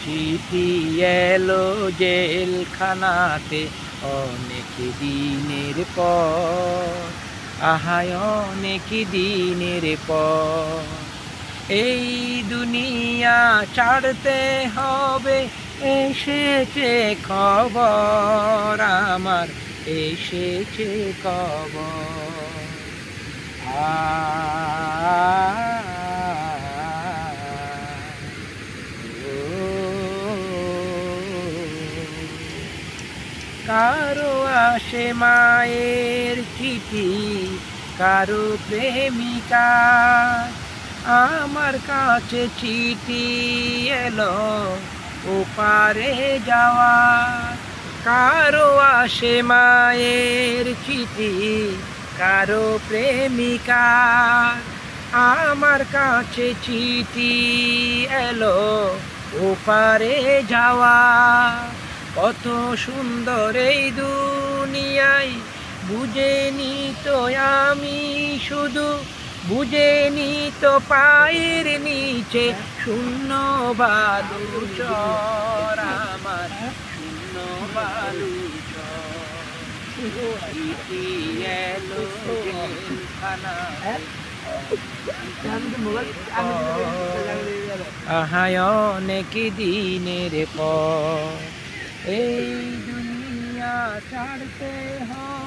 চিঠি এলো জেলখানাতে অনেক দিনের পর, আহায় অনেক দিনের পর। এই দুনিয়া ছাড়তে হবে, এসেছে খবর আমার, এসেছে খবর। কারো আসে মায়ের চিঠি, কারো প্রেমিকা, আমার কাছে চিঠি এলো ওপারে যাওয়া। কারো আসে মায়ের চিঠি, কারো প্রেমিকা, আমার কাছে চিঠি এলো ওপারে যাওয়া। কত সুন্দর এই দুনিয়ায় বুঝেনি তো আমি, শুধু বুঝেনি তো পায়ের নিচে শূন্য বালু চর আমার, শূন্য বালু চর। এলো আহায় অনেক দিনের পর, এই দুনিয়া ছাড়তে হয়।